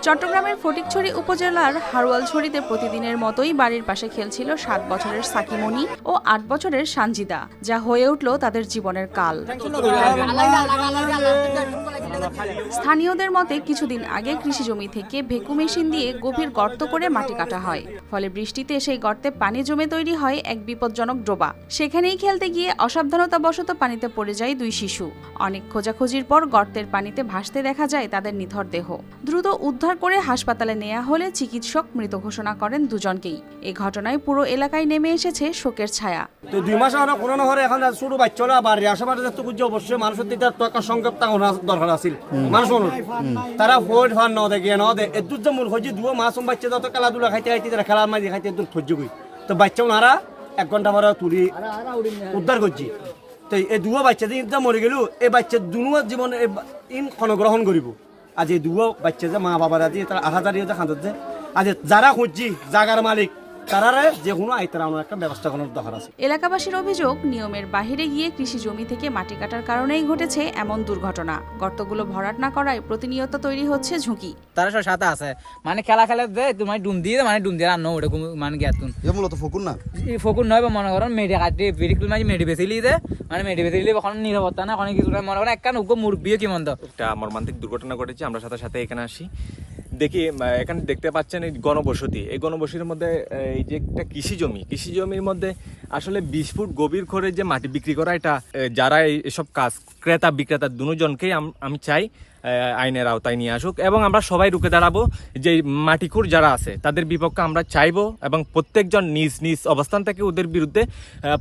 চট্টগ্রামের ফটিকছড়ি উপজেলার হারোয়ালছড়িতে প্রতিদিনের মতোই বাড়ির পাশে খেলছিল ৭ বছরের সাকিমনি ও ৮ বছরের সানজিদা, যা হয়ে উঠল তাদের জীবনের কাল। স্থানীয়দের মতে কিছুদিন আগে কৃষি জমি থেকে ভেকু মেশিন দিয়ে গভীর গর্ত করে মাটি কাটা হয়। ফলে বৃষ্টিতে সেই গর্তে পানি জমে তৈরি হয় এক বিপজ্জনক ডোবা। সেখানেই খেলতে গিয়ে অসাবধানতাবশত পানিতে পড়ে যায় ২ শিশু। অনেক খোঁজাখুঁজির পর গর্তের পানিতে ভাসতে দেখা যায় তাদের নিথর দেহ। দ্রুত উদ্ধার করে হাসপাতালে নেওয়া হলে চিকিৎসক মৃত ঘোষণা করেন দুজনকেই। এই ঘটনায় পুরো এলাকায় নেমে এসেছে শোকের ছায়া। তো 2 মাস আমরা করোনা হরে এখন ছোট বাচ্চারা বাড়ি আশেপাশে যত কিছু অবশ্যই মানুষের দিকে টাকা সংক্ষেপ টাকা দরকার আছিল মানুষ তারা ভোট ফান ন দেখে ন দে এদুর যে মূল হচ্ছে 2 মাস বাচ্চা যত খেলাধুলা খাইতে খাইতে তারা খেলার মাঝে খাইতে এদুর সহ্য করি তো বাচ্চা ওনারা 1 ঘন্টা পরে তুলি উদ্ধার করছি। তো এই 2 বাচ্চা যে মরে গেল এই বাচ্চা দুনুয়ার জীবন ইন ক্ষণগ্রহণ করিব। আজ এই 2 বাচ্চা যে মা বাবার আজি তারা আহাজারি খাঁদত যে আজ যারা খুঁজছি জাগার মালিক তারারে যে কোনো আইতারা একটা ব্যবস্থা করার দরকার আছে। এলাকাবাসীর অভিযোগ, নিয়মের বাইরে গিয়ে কৃষি জমি থেকে মাটি কাটার কারণেই ঘটেছে এমন দুর্ঘটনা। গর্তগুলো ভরাট না করায় প্রতিনিয়ত তৈরি হচ্ছে ঝুঁকি। তারা সব সাথে আছে মানে খেলা খেলে দে তোমার ডুম দিয়ে মানে ডুম দিয়ে রান্না ওটা মানে গেতুন মূলত ফকুন না ফকুন নয় বা মনে করেন মেডি কাটি বিরিকুল মাঝে মেডি বেশিলি দে মানে মেডি বেশিলি এখন নিরাপত্তা না অনেক কিছু মনে করেন একটা উগ্র মুরব্বিও কি মন্দ একটা মর্মান্তিক দুর্ঘটনা ঘটেছে। আমরা সাথে সাথে এখানে আসি, দেখি এখানে দেখতে পাচ্ছেন এই গণবসতি। এই গণবসতির মধ্যে এই যে একটা কৃষি জমির মধ্যে আসলে 20 ফুট গভীর করে যে মাটি বিক্রি করা, এটা যারা এসব কাজ ক্রেতা বিক্রেতা দুজনকেই আমি চাই আইনের আওতায় নিয়ে আসুক এবং আমরা সবাই রুখে দাঁড়াবো। যে মাটিখুর যারা আছে তাদের বিপক্ষে আমরা চাইবো এবং প্রত্যেকজন নিজ নিজ অবস্থান থেকে ওদের বিরুদ্ধে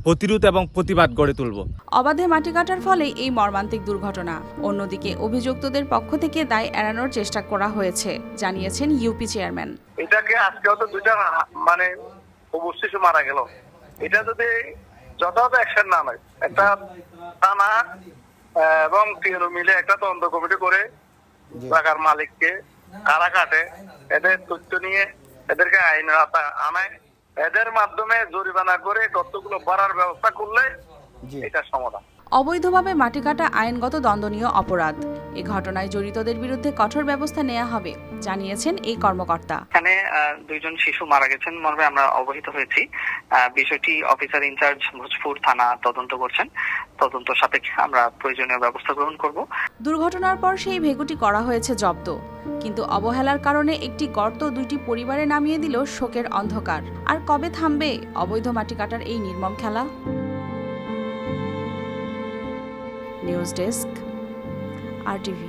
প্রতিরোধ এবং প্রতিবাদ গড়ে তুলব। অবাধে মাটি কাটার ফলে এই মর্মান্তিক দুর্ঘটনা। অন্যদিকে অভিযুক্তদের পক্ষ থেকে দায় এড়ানোর চেষ্টা করা হয়েছে, জানিয়েছেন ইউপি চেয়ারম্যান। এটাকে আজকে হয়তো 2টা মানে অবশ্যই মারা গেল, এটা যদি যথাযথ অ্যাকশন না হয় একটা থানা এবং টিএনও মিলে একটা তদন্ত কমিটি করে জায়গার মালিককে কারা কাটে এদের তথ্য নিয়ে এদেরকে আইনের আওতায় আনায়, এদের মাধ্যমে জরিমানা করে গর্তগুলো ভরার ব্যবস্থা করলে এটা সমাধান। অবৈধভাবে মাটি কাটা আইনগত দণ্ডনীয় অপরাধ। এই ঘটনায় জড়িতদের বিরুদ্ধে কঠোর ব্যবস্থা নেওয়া হবে, জানিয়েছেন এই কর্মকর্তা। এখানে 2 জন শিশু মারা গেছেন মর্মে আমরা অবহিত হয়েছি। বিষয়টি অফিসার ইনচার্জ ভোজপুর থানা তদন্ত করছেন। তদন্ত সাপেক্ষে আমরা প্রয়োজনীয় ব্যবস্থা গ্রহণ করব। দুর্ঘটনার পর সেই ভেগুটি করা হয়েছে জব্দ, কিন্তু অবহেলার কারণে একটি গর্ত 2টি পরিবারে নামিয়ে দিল শোকের অন্ধকার। আর কবে থামবে অবৈধ মাটি কাটার এই নির্মম খেলা? News desk, RTV।